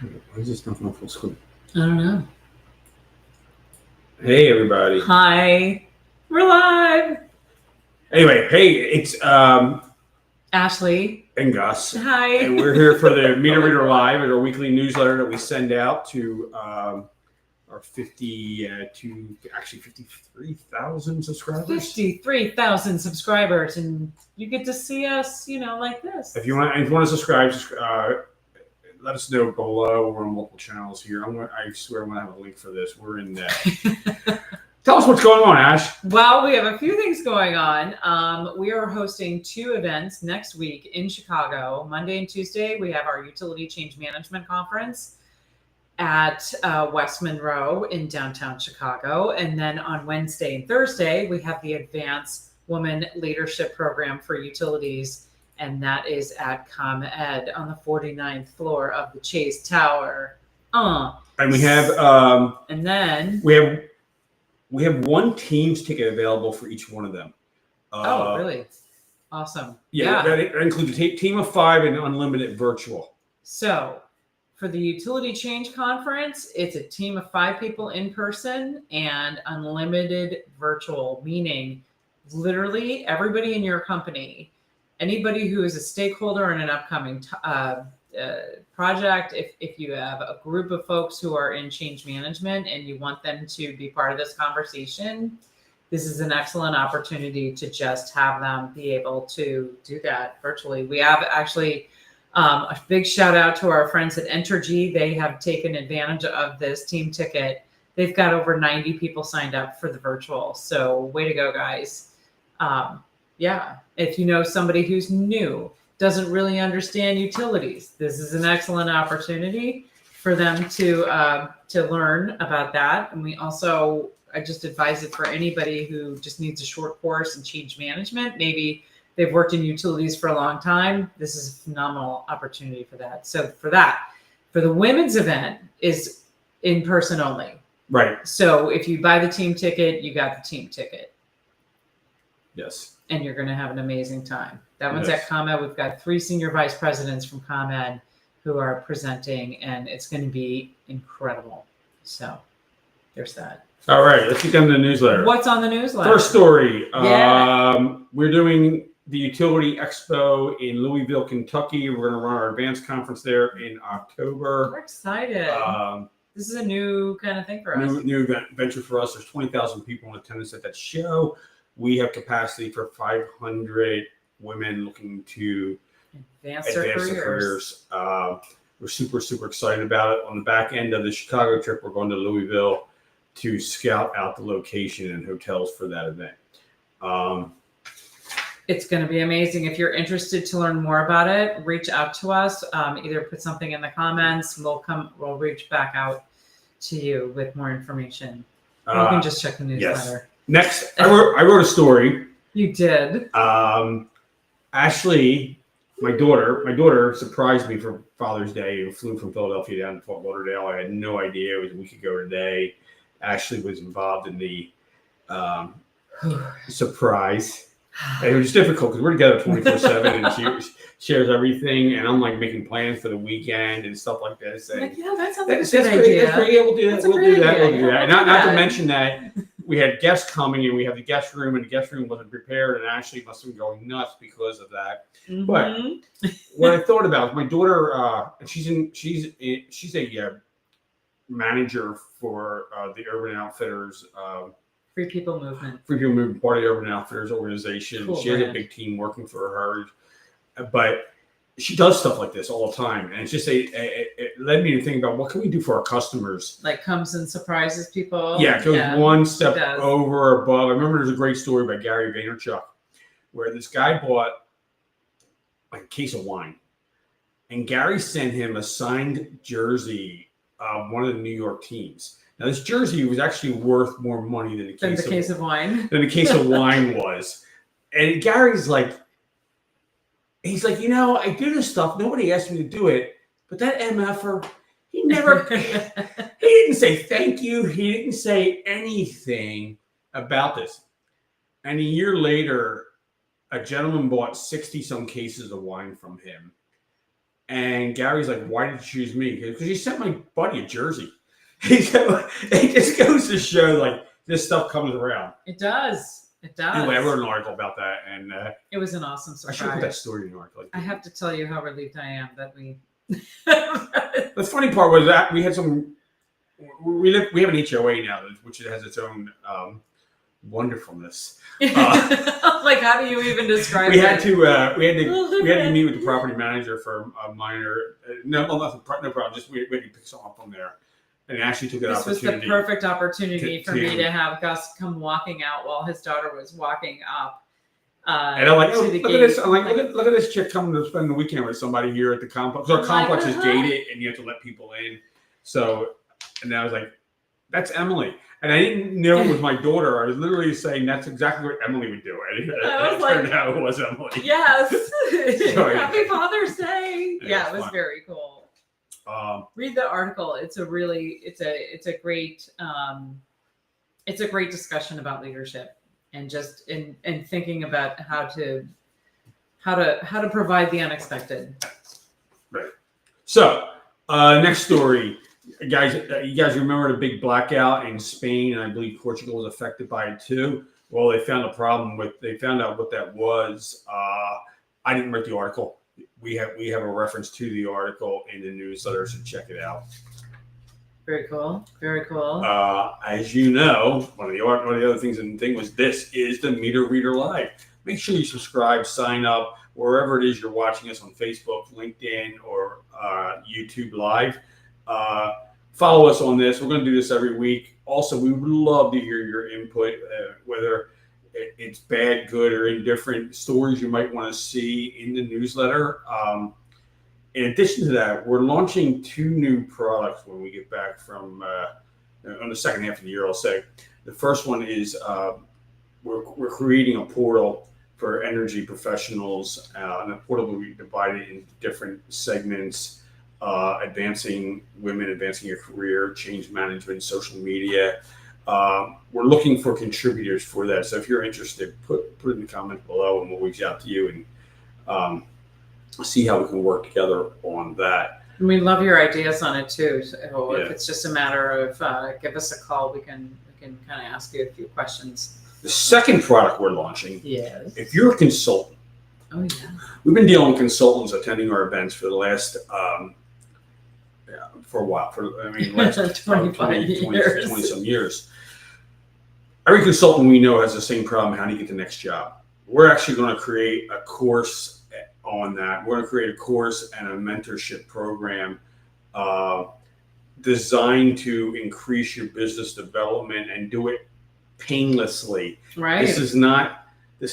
Why is this not on full screen? I don't know. Hey, everybody. Hi. We're live. Anyway, hey, it's Ashley. and Gus, Hi. and we're here for the Meter Reader Live, our weekly newsletter that we send out to our 53,000 subscribers. 53,000 subscribers, and you get to see us, like this. If you want to subscribe, let us know below. We're on multiple channels here. I swear I'm going to have a link for this. We're in that. Tell us what's going on, Ash. Well, we have a few things going on. We are hosting 2 events next week in Chicago. Monday and Tuesday, we have our Utility Change Management Conference at West Monroe in downtown Chicago. And then on Wednesday and Thursday, we have the Advanced Women Leadership Program for Utilities, and that is at ComEd on the 49th floor of the Chase Tower. And we have and then we have one Teams ticket available for each one of them. Oh, really? Awesome. Yeah. That includes a team of 5 and unlimited virtual. So for the Utility Change Conference, it's a team of 5 people in person and unlimited virtual, meaning literally everybody in your company, anybody who is a stakeholder in an upcoming project, if you have a group of folks who are in change management and you want them to be part of this conversation, this is an excellent opportunity to just have them be able to do that virtually. We have actually a big shout out to our friends at Entergy. They have taken advantage of this team ticket. They've got over 90 people signed up for the virtual. So way to go, guys. Yeah, if you know somebody who's new, doesn't really understand utilities, this is an excellent opportunity for them to learn about that. And I just advise it for anybody who just needs a short course in change management. Maybe they've worked in utilities for a long time. This is a phenomenal opportunity for that. So for the women's event is in person only. Right. So if you buy the team ticket, you got the team ticket. Yes. And you're going to have an amazing time. That one's at ComEd. We've got 3 senior vice presidents from ComEd who are presenting, and it's going to be incredible. So there's that. All right, let's get down to the newsletter. What's on the newsletter? First story. Yeah. We're doing the Utility Expo in Louisville, Kentucky. We're going to run our advanced conference there in October. We're excited. This is a new kind of thing for us. New venture for us. There's 20,000 people in attendance at that show. We have capacity for 500 women looking to advance their careers. We're super, super excited about it. On the back end of the Chicago trip, we're going to Louisville to scout out the location and hotels for that event. It's going to be amazing. If you're interested to learn more about it, reach out to us. Either put something in the comments. We'll reach back out to you with more information. You can just check the newsletter. Yes. Next, I wrote a story. You did. Ashley, my daughter surprised me for Father's Day. We flew from Philadelphia down to Fort Lauderdale. I had no idea. It was a week ago today. Ashley was involved in the surprise. And it was difficult because we're together 24/7, and she shares everything. And I'm like making plans for the weekend and stuff like this. And yeah, that sounds like a good idea. That's great. Yeah, we'll do that. We'll do that. Not to mention that we had guests coming, and we have the guest room, and the guest room wasn't prepared, and Ashley must have been going nuts because of that. Mm-hmm. But what I thought about my daughter, she's a manager for the Urban Outfitters. Free People Movement. Part of the Urban Outfitters organization. Cool, she has a big team working for her, but she does stuff like this all the time, and it's just it led me to think about what can we do for our customers. Like comes and surprises people. Yeah, it goes one step over above. I remember there's a great story by Gary Vaynerchuk where this guy bought like a case of wine, and Gary sent him a signed jersey of one of the New York teams. Now, this jersey was actually worth more money than the case of wine. Than the case of wine was. And Gary's like, I do this stuff. Nobody asked me to do it. But that MFer, he didn't say thank you. He didn't say anything about this. And a year later, a gentleman bought 60-some cases of wine from him. And Gary's like, "Why did you choose me?" Because you sent my buddy a jersey. It just goes to show, like, this stuff comes around. It does. It does. Anyway, I wrote an article about that, and it was an awesome surprise. I should put that story in the article. I have to tell you how relieved I am that we. The funny part was that we had some. We have an HOA now, which has its own wonderfulness. Like, how do you even describe we it? had to meet with the property manager for a minor. No problem. Just we had to pick something up from there, and Ashley took that opportunity. This was the perfect opportunity for me to have Gus come walking out while his daughter was walking up. And I'm like, oh, look at this! I'm like, look at this chick coming to spend the weekend with somebody here at the complex. So our complex is gated, and you have to let people in. So, and I was like, that's Emily. And I didn't know it was my daughter. I was literally saying that's exactly what Emily would do. And it turned out it was Emily. Yes. So, Happy Father's Day. Yeah, it was fun. very cool. Read the article. It's a great discussion about leadership and just in thinking about how to provide the unexpected. Right. So next story. Guys, you guys remember the big blackout in Spain, and I believe Portugal was affected by it too. Well, they found out what that was. I didn't write the article. We have a reference to the article in the newsletter, so check it out. Very cool. Very cool. As you know, one of the other things and thing was this is the Meter Reader Live. Make sure you subscribe, sign up wherever it is you're watching us on Facebook, LinkedIn, or YouTube Live. Follow us on this. We're going to do this every week. Also, we would love to hear your input, whether it's bad, good, or indifferent stories you might want to see in the newsletter. In addition to that, we're launching 2 new products when we get back from on the second half of the year, I'll say. The first one is we're creating a portal for energy professionals, and the portal will be divided into different segments. Advancing women, advancing your career, change management, social media. We're looking for contributors for that. So if you're interested, put it in the comments below, and we'll reach out to you and see how we can work together on that. And we love your ideas on it too. So if it's just a matter of give us a call, we can kind of ask you a few questions. The second product we're launching. Yes. If you're a consultant. Oh yeah. We've been dealing with consultants attending our events for the last. For a while, last 20 some years. Every consultant we know has the same problem: how do you get the next job? We're actually going to create a course on that. We're going to create a course and a mentorship program designed to increase your business development and do it painlessly. Right. This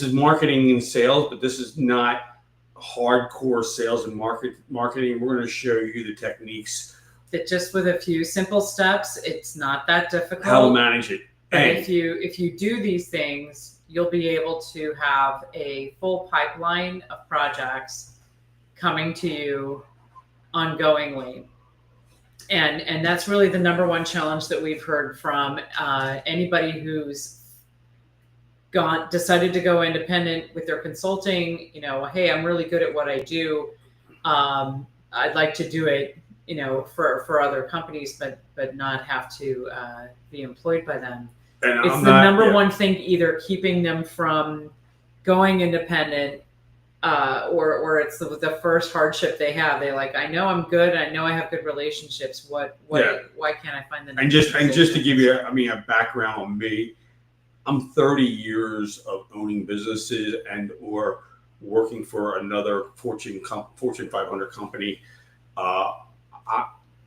is marketing and sales, but this is not hardcore sales and marketing. We're going to show you the techniques. That just with a few simple steps, it's not that difficult. How to manage it. But if you do these things, you'll be able to have a full pipeline of projects coming to you ongoingly. And that's really the number one challenge that we've heard from anybody who's decided to go independent with their consulting. Hey, I'm really good at what I do. I'd like to do it for other companies, but not have to be employed by them. And it's the number one thing, either keeping them from going independent, or it's the first hardship they have. They I know I'm good. I know I have good relationships. Why can't I find the next and just to give you a background on me, I'm 30 years of owning businesses and or working for another Fortune 500 company.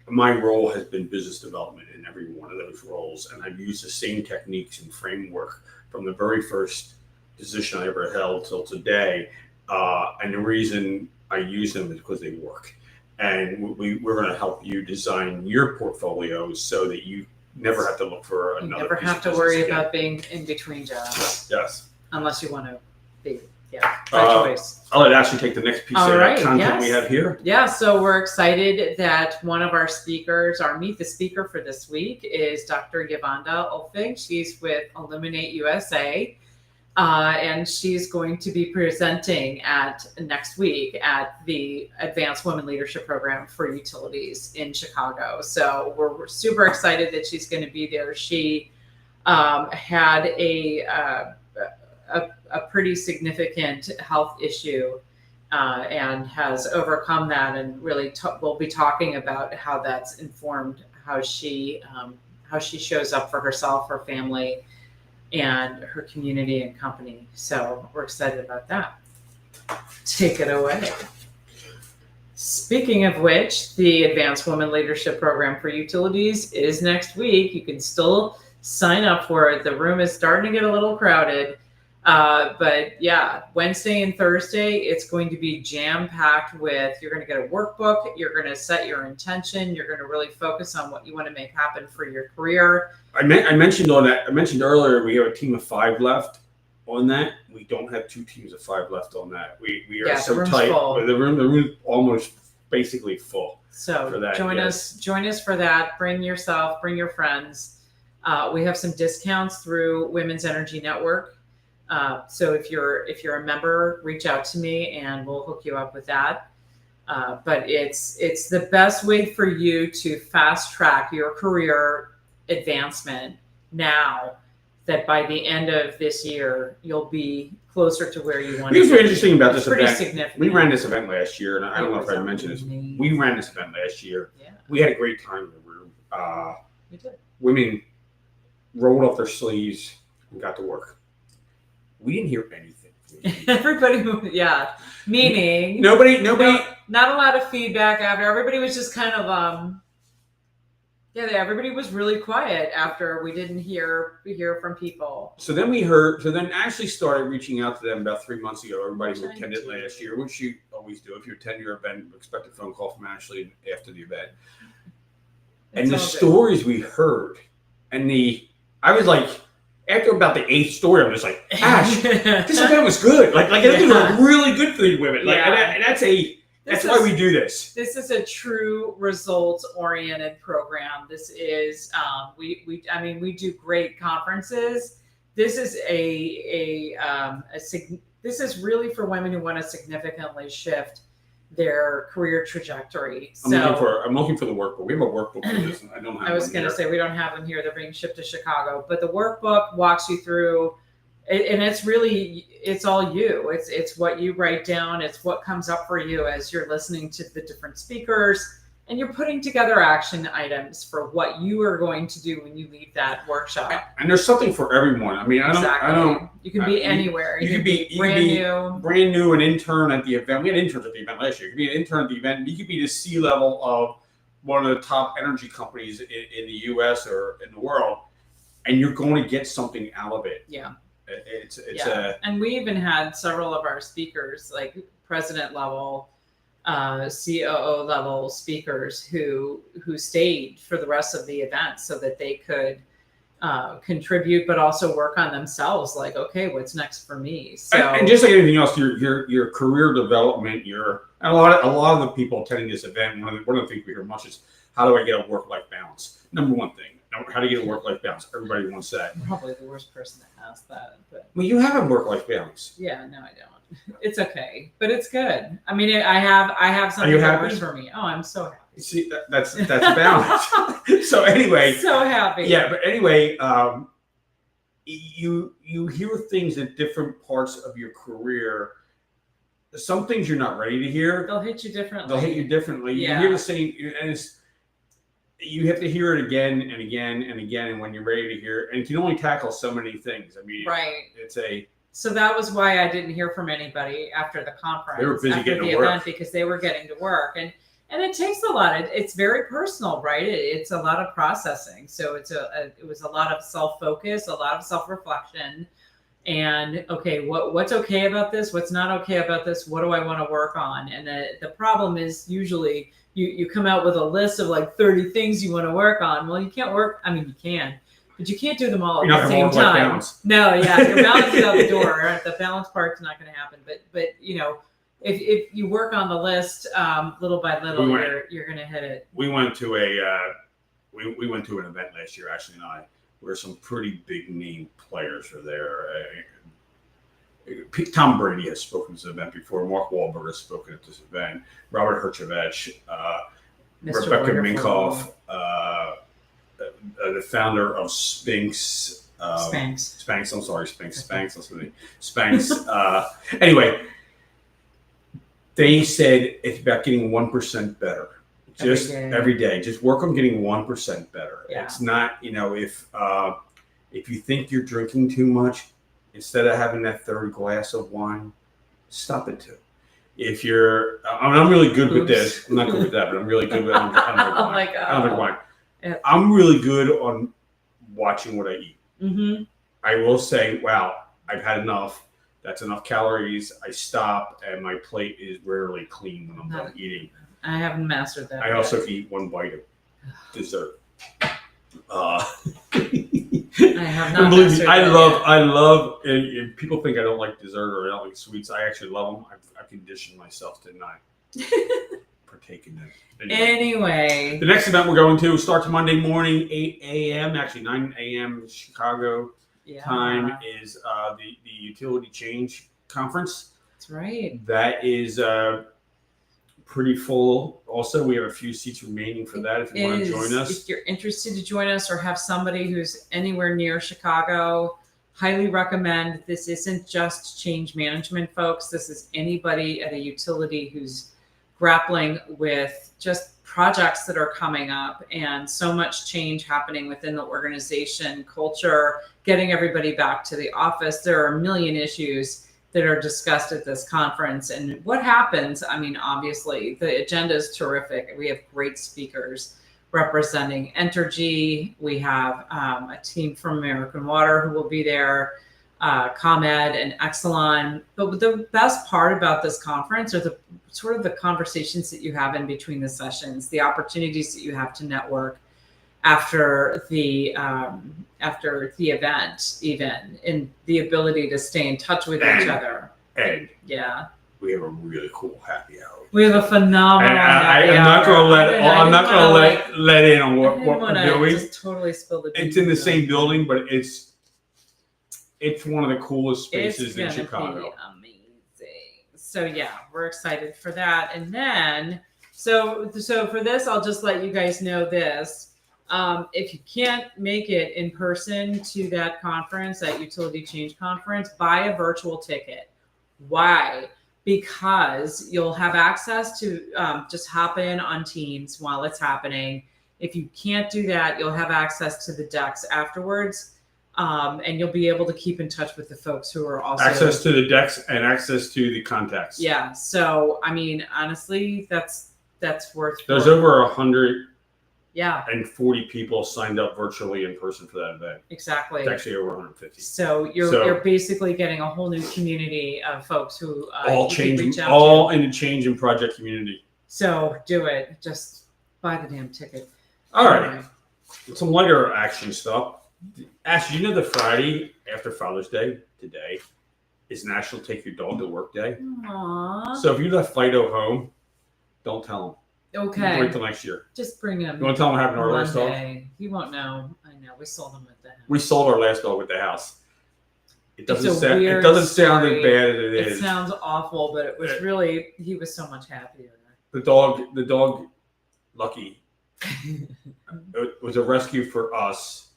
My role has been business development in every one of those roles, and I've used the same techniques and framework from the very first position I ever held till today. And the reason I use them is because they work. And we're going to help you design your portfolio so that you never have to look for another. You never have to worry about being in between jobs. Yes. Unless you want to be. Yeah, by choice. I'll let Ashley take the next piece of that content we have here. Yeah, so we're excited that one of our speakers, our Meet the Speaker for this week, is Dr. Yvonda Olfig. She's with Illuminate USA. And she's going to be presenting next week at the Advanced Women Leadership Program for Utilities in Chicago. So we're super excited that she's going to be there. She had a pretty significant health issue and has overcome that, and really we'll be talking about how that's informed how she shows up for herself, her family, and her community and company. So we're excited about that. Take it away. Speaking of which, the Advanced Women Leadership Program for Utilities is next week. You can still sign up for it. The room is starting to get a little crowded. But yeah, Wednesday and Thursday, it's going to be jam-packed with, you're going to get a workbook, you're going to set your intention, you're going to really focus on what you want to make happen for your career. I mentioned earlier, we have a team of 5 left on that. We don't have 2 teams of 5 left on that. We are so tight. Full. The room almost basically full. So for that, join us for that. Bring yourself, bring your friends. We have some discounts through Women's Energy Network. So if you're a member, reach out to me and we'll hook you up with that. But it's the best way for you to fast track your career advancement now, that by the end of this year, you'll be closer to where you want to be. What's interesting about this event, significant. we ran this event last year, and I don't know if I mentioned this. We ran this event last year. Yeah. We had a great time in the room. We did. Women rolled up their sleeves and got to work. We didn't hear anything. Everybody, yeah. Meaning nobody. Not a lot of feedback after. Everybody was just kind of everybody was really quiet after we didn't hear from people. So then Ashley started reaching out to them about 3 months ago. Everybody who attended last year, which you always do. If you attend your event, expect a phone call from Ashley after the event. And the stories we heard, I was like, after about the 8th story, I'm just like, Ash, this event was good. Like it was really good for these women. Like, and that's why we do this. This is a true results-oriented program. This is we do great conferences. This is this is really for women who want to significantly shift their career trajectory. I'm looking for the workbook. We have a workbook for this, and I don't have. I was going to say we don't have them here. They're being shipped to Chicago, but the workbook walks you through. And it's all you. It's what you write down. It's what comes up for you as you're listening to the different speakers, and you're putting together action items for what you are going to do when you leave that workshop. And there's something for everyone. I mean, I don't. You can be anywhere. You could be brand new, an intern at the event. We had interns at the event last year. You could be an intern at the event. You could be the C-level of one of the top energy companies in the U.S. or in the world, and you're going to get something out of it. Yeah. And we even had several of our speakers, like president level, COO level speakers who stayed for the rest of the event so that they could contribute, but also work on themselves. Like, okay, what's next for me? So, and just like anything else, your career development, and a lot of the people attending this event, one of the things we hear much is, how do I get a work-life balance? Number one thing. How do you get a work-life balance? Everybody wants that. I'm probably the worst person to ask that. But well, you have a work-life balance. Yeah, no, I don't. It's okay, but it's good. I mean, I have something that works for me. Oh, I'm so happy. See, that's balance. So anyway, so happy. Yeah, but anyway, you hear things at different parts of your career. Some things you're not ready to hear. They'll hit you differently. Yeah. You hear the same, and you have to hear it again and again and again, and when you're ready to hear it, and you can only tackle so many things. I mean, right. So that was why I didn't hear from anybody after the conference. They were busy getting to work work because they were getting to work, and it takes a lot. It's very personal, right? It's a lot of processing. So it was a lot of self-focus, a lot of self-reflection, and okay, what's okay about this? What's not okay about this? What do I want to work on? And the problem is usually you come out with a list of like 30 things you want to work on. Well, you can't work. I mean, you can, but you can't do them all at the same time. No, yeah, your balance is out the door. Right? The balance part's not going to happen. But if you work on the list little by little, you're going to hit it. We went to we went to an event last year, Ashley and I, where some pretty big name players were there. Tom Brady has spoken at this event before. Mark Wahlberg has spoken at this event. Robert Herjavec, Rebecca Minkoff, the founder of Sphinx. Spanx. I'm sorry, Sphinx. Spanx. Anyway, they said it's about getting 1% better. Just every day. Just work on getting 1% better. Yeah. It's not, if you think you're drinking too much, instead of having that third glass of wine, stop it too. If you're, I'm really good with this. I'm not good with that, but I'm really good with. I don't drink wine. Yeah. I'm really good on watching what I eat. Mm-hmm. I will say, wow, I've had enough. That's enough calories. I stop, and my plate is rarely clean when I'm done eating. I haven't mastered that. I also can eat one bite of dessert. I have not mastered I love. And people think I don't like dessert or I don't like sweets. I actually love them. I've conditioned myself to not partake in them. Anyway, the next event we're going to starts Monday morning, 8 a.m. Actually, 9 a.m. Chicago time is the Utility Change Conference. That's right. That is pretty full. Also, we have a few seats remaining for that if you want to join us. If you're interested to join us or have somebody who's anywhere near Chicago, highly recommend. This isn't just change management folks. This is anybody at a utility who's grappling with just projects that are coming up and so much change happening within the organization, culture, getting everybody back to the office. There are a million issues that are discussed at this conference. And what happens, I mean, obviously, the agenda is terrific. We have great speakers representing Entergy. We have a team from American Water who will be there, ComEd and Exelon. But the best part about this conference are the sort of the conversations that you have in between the sessions, the opportunities that you have to network after the event, even, and the ability to stay in touch with each other. And yeah, we have a really cool happy hour. We have a phenomenal happy hour. I'm not going to let in on what we're doing. Just totally spill the beans. It's in the same building, but it's one of the coolest spaces in Chicago. Be amazing. So yeah, we're excited for that. And then, so for this, I'll just let you guys know this. If you can't make it in person to that conference, that Utility Change Conference, buy a virtual ticket. Why? Because you'll have access to just hop in on Teams while it's happening. If you can't do that, you'll have access to the decks afterwards, and you'll be able to keep in touch with the folks who are also access to the decks and access to the contacts. Yeah. So I mean, honestly, that's worth. There's over 100. Yeah. And 40 people signed up virtually in person for that event. Exactly. It's actually over 150. So you're basically getting a whole new community of folks who all in the change and project community. So do it. Just buy the damn ticket. All right. Anyway. Some lighter action stuff. Ashley, you know the Friday after Father's Day today is National Take Your Dog to Work Day. Aww. So if you left Fido home, don't tell him. Okay. Wait till next year. Just bring him. You want to tell him what happened to our last dog? He won't know. I know. We sold him at the house. We sold our last dog at the house. It doesn't sound as bad as it is. It sounds awful, but it was really, he was so much happier. The dog, Lucky, it was a rescue for us.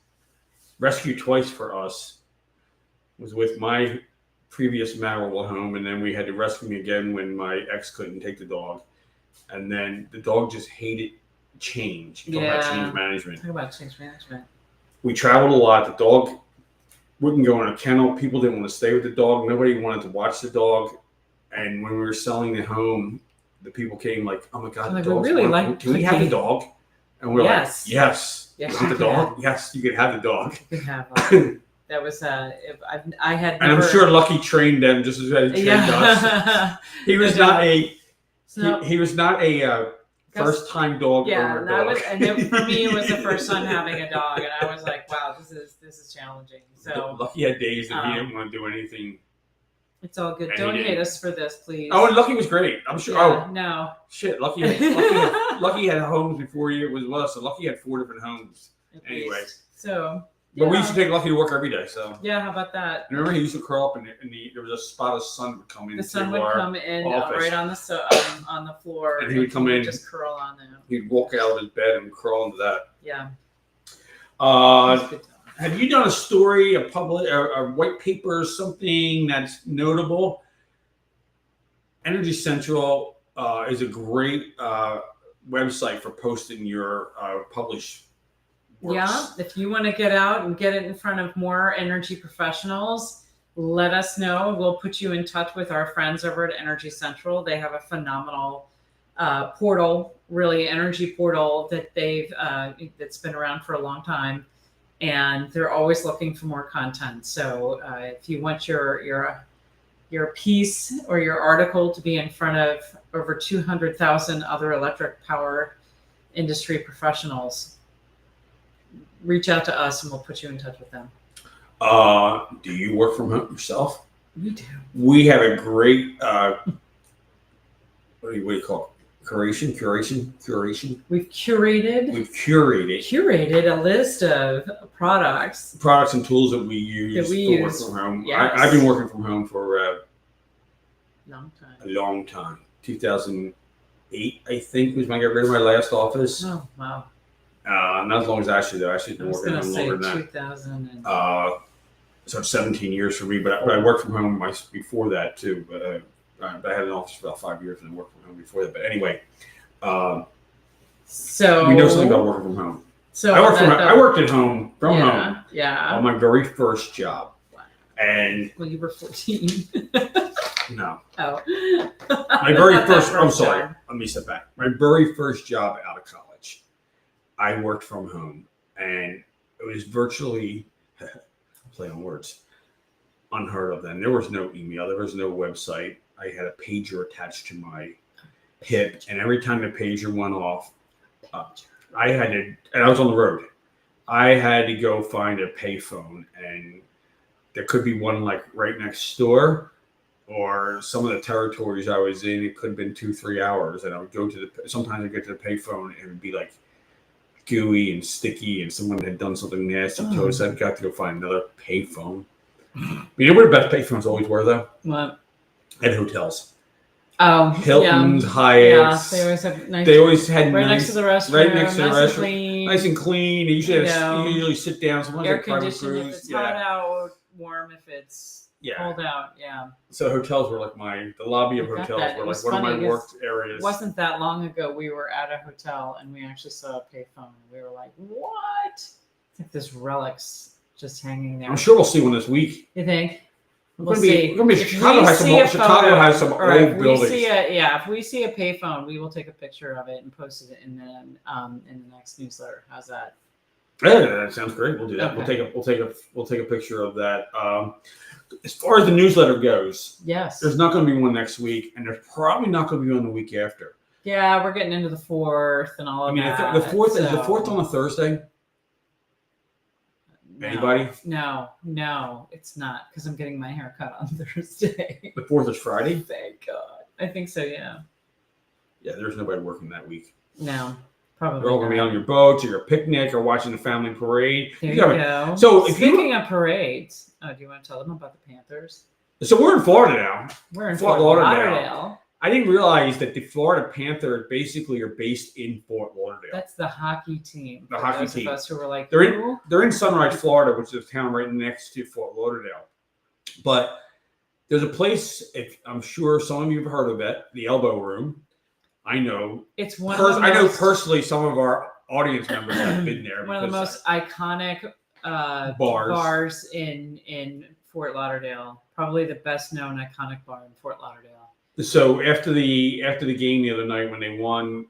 Rescue twice for us. Was with my previous marital home, and then we had to rescue me again when my ex couldn't take the dog. And then the dog just hated change. Talk about change management. We traveled a lot. The dog wouldn't go in a kennel. People didn't want to stay with the dog. Nobody wanted to watch the dog. And when we were selling the home, the people came like, "Oh my God, the dog's wonderful. Can we have the dog?" And we're like, "Yes, you want the dog? Yes, you can have the dog." You can have that was I had. And I'm sure Lucky trained them just as he trained us. He was not a. He was not a first-time dog owner dog. And for me, it was the first time having a dog, and I was like, "Wow, this is challenging." So Lucky had days that he didn't want to do anything. It's all good. Don't hate us for this, please. Oh, and Lucky was great. I'm sure. Yeah, no shit. Lucky had homes before you was with us. So Lucky had 4 different homes. Anyway, so But we used to take Lucky to work every day. So yeah, how about that? Remember, he used to curl up, and there was a spot of sun that would come in. The sun would come in right on the floor, and he would come in, just curl on there. He'd walk out of his bed and crawl into that. Yeah. Have you done a story, a white paper, something that's notable? Energy Central is a great website for posting your published works. Yeah, if you want to get out and get it in front of more energy professionals, let us know. We'll put you in touch with our friends over at Energy Central. They have a phenomenal portal, really energy portal that that's been around for a long time, and they're always looking for more content. So if you want your piece or your article to be in front of over 200,000 other electric power industry professionals, reach out to us and we'll put you in touch with them. Do you work from home yourself? We do. We have a great what do you call it? Curation. We've curated a list of products and tools that we use work from home. Yes. I've been working from home for a long time. 2008, I think, was when I got rid of my last office. Oh, wow. Not as long as Ashley, though. Ashley's been working home longer than 2000. So 17 years for me, but I worked from home before that too. But I had an office for about 5 years and I worked from home before that. But anyway, so we know something about working from home. So I worked at home from home. Yeah. On my very first job. Wow. And you were 14. No. Oh. My very first. I'm sorry. Let me step back. My very first job out of college, I worked from home, and it was virtually, play on words, unheard of then. There was no email. There was no website. I had a pager attached to my hip, and every time the pager went off, I had to, and I was on the road. I had to go find a payphone, and there could be one like right next door, or some of the territories I was in, it could have been 2-3 hours, and I would go to sometimes I'd get to the payphone and it would be like gooey and sticky, and someone had done something nasty to us. I'd got to go find another payphone. You know where the best payphones always were, though? What? At hotels. Oh, Hilton's, yeah. Hyatt's. Yeah, they always have nice. They always had right nice, next to the restaurant. Right next to the nice restaurant. And clean. Nice and clean. You usually, you usually sit down. Sometimes air like private conditioned if cruise. it's hot out, warm if it's cold out. Yeah. So hotels were like the lobby of hotels were like one of my work areas. It wasn't that long ago we were at a hotel and we actually saw a payphone. We were like, what? It's like this relic's just hanging there. I'm sure we'll see one this week. You think? We're gonna be Chicago has some old buildings. If we see a payphone, we will take a picture of it and post it in the next newsletter. How's that? Yeah, that sounds great. We'll do that. Okay. We'll take a picture of that. As far as the newsletter goes, yes, there's not going to be one next week, and there's probably not going to be one the week after. Yeah, we're getting into the 4th and all of that. The 4th is the 4th on a Thursday. No, Anybody? No, it's not, because I'm getting my hair cut on Thursday. The 4th is Friday? Thank God. I think so, yeah. Yeah, there's nobody working that week. No, probably You're all going to be on your boats or your picnic or watching the family parade. There you go. So speaking of parades, do you want to tell them about the Panthers? So we're in Florida now. We're in Fort Lauderdale. I didn't realize that the Florida Panthers basically are based in Fort Lauderdale. That's the hockey team. The hockey team. Of us who were like, they're in Sunrise, Florida, which is a town right next to Fort Lauderdale. But there's a place, I'm sure some of you have heard of it, the Elbow Room. I know. It's one. I know personally some of our audience members have been there. One of the most iconic bars in Fort Lauderdale. Probably the best known iconic bar in Fort Lauderdale. So after the game the other night when they won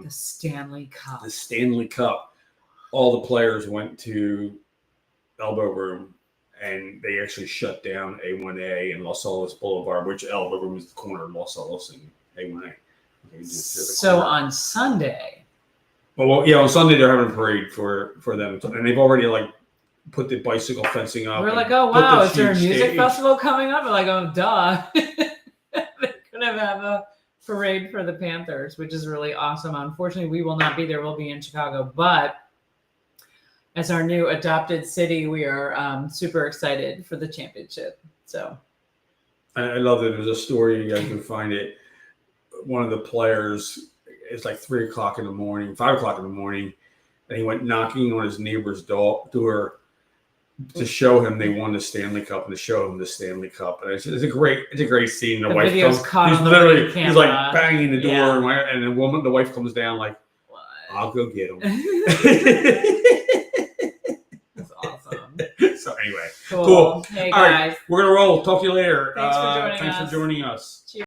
the Stanley Cup, all the players went to Elbow Room, and they actually shut down A1A and Los Olas Boulevard, which Elbow Room is the corner of Los Olas and A1A. So on Sunday. Well, yeah, on Sunday they're having a parade for them, and they've already put the bicycle fencing up. We're like, oh wow, is there a music festival coming up? We're like, oh duh. They're gonna have a parade for the Panthers, which is really awesome. Unfortunately, we will not be there. We'll be in Chicago, but as our new adopted city, we are super excited for the championship. So I love that. There's a story, you guys can find it. One of the players, it's like 3 o'clock in the morning, 5 o'clock in the morning, and he went knocking on his neighbor's door to show him they won the Stanley Cup and to show him the Stanley Cup. And it's a great scene. The wife video's comes, caught he's on the literally, ring he's like camera. banging the door, Yeah. and the wife comes down like, What? I'll go get him. That's awesome. So anyway, Cool. Hey All right, guys. we're gonna roll. Talk to you later. Thanks for joining Thanks us. for joining us. Cheers.